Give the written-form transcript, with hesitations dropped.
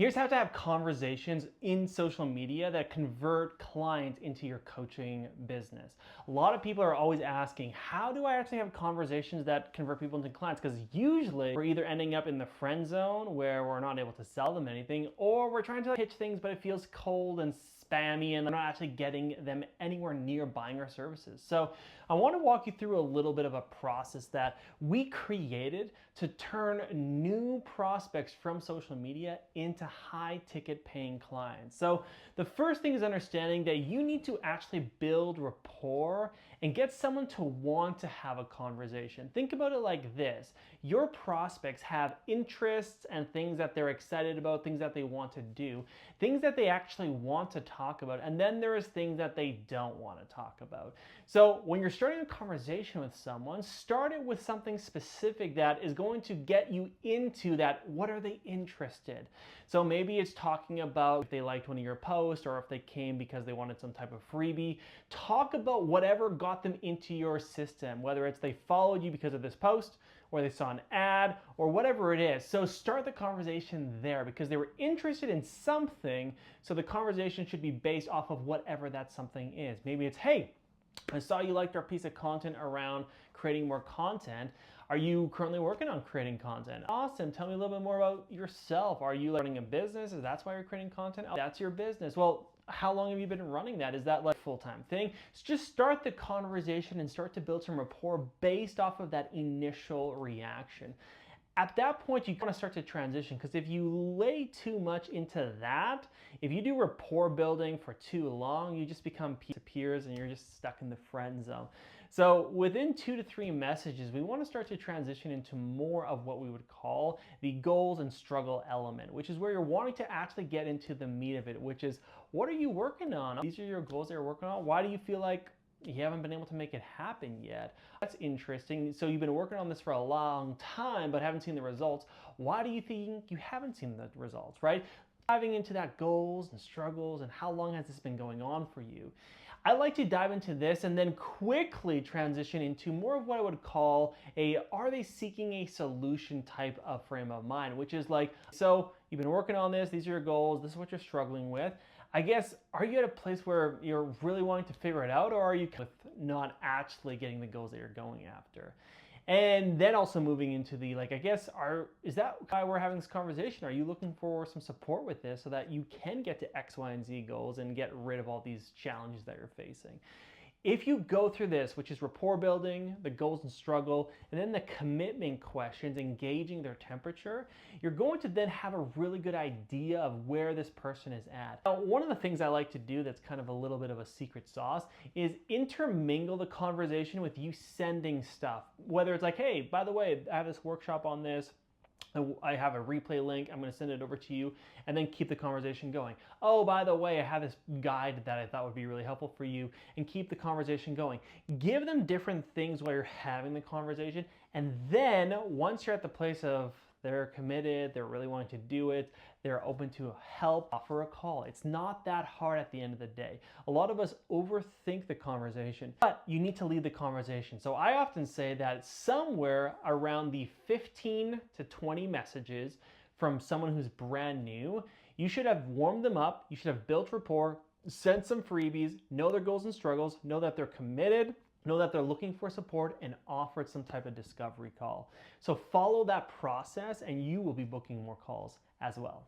Here's how to have conversations in social media that convert clients into your coaching business. A lot of people are always asking, how do I actually have conversations that convert people into clients? Because usually we're either ending up in the friend zone where we're not able to sell them anything, or we're trying to pitch things, but it feels cold and spammy and they're not actually getting them anywhere near buying our services. So I want to walk you through a little bit of a process that we created to turn new prospects from social media into high ticket paying clients. So the first thing is understanding that you need to actually build rapport and get someone to want to have a conversation. Think about it like this. Your prospects have interests and things that they're excited about, things that they want to do, things that they actually want to talk about, and then there is things that they don't want to talk about. So when you're starting a conversation with someone, start it with something specific that is going to get you into that, what are they interested? So maybe it's talking about if they liked one of your posts or if they came because they wanted some type of freebie. Talk about whatever got them into your system, whether it's they followed you because of this post or they saw an ad or whatever it is. So start the conversation there because they were interested in something, so the conversation should be based off of whatever that something is. Maybe it's, hey, I saw you liked our piece of content around creating more content. Are you currently working on creating content? Awesome. Tell me a little bit more about yourself. Are you running a business? Is that why you're creating content? Oh, that's your business. Well, how long have you been running that? Is that like a full-time thing? So just start the conversation and start to build some rapport based off of that initial reaction. At that point, you want to start to transition, because if you lay too much into that, if you do rapport building for too long, you just become peers and you're just stuck in the friend zone. So within 2 to 3 messages, we want to start to transition into more of what we would call the goals and struggle element, which is where you're wanting to actually get into the meat of it, which is, what are you working on? These are your goals that you're working on. Why do you feel like you haven't been able to make it happen yet? That's interesting. So you've been working on this for a long time, but haven't seen the results. Why do you think you haven't seen the results, right? Diving into that goals and struggles and how long has this been going on for you? I like to dive into this and then quickly transition into more of what I would call a, are they seeking a solution type of frame of mind, which is like, so you've been working on this, these are your goals, this is what you're struggling with. I guess, are you at a place where you're really wanting to figure it out, or are you not actually getting the goals that you're going after? And then also moving into the, like, I guess, is that why we're having this conversation? Are you looking for some support with this so that you can get to X, Y, and Z goals and get rid of all these challenges that you're facing? If you go through this, which is rapport building, the goals and struggle, and then the commitment questions, engaging their temperature, you're going to then have a really good idea of where this person is at. Now, one of the things I like to do that's kind of a little bit of a secret sauce is intermingle the conversation with you sending stuff. Whether it's like, hey, by the way, I have this workshop on this. I have a replay link, I'm going to send it over to you, and then keep the conversation going. Oh, by the way, I have this guide that I thought would be really helpful for you, and keep the conversation going. Give them different things while you're having the conversation, and then once you're at the place of they're committed, they're really wanting to do it, they're open to help, offer a call. It's not that hard at the end of the day. A lot of us overthink the conversation, but you need to lead the conversation. So I often say that somewhere around the 15 to 20 messages from someone who's brand new, you should have warmed them up, you should have built rapport, sent some freebies, know their goals and struggles, know that they're committed, know that they're looking for support, and offered some type of discovery call. So follow that process and you will be booking more calls as well.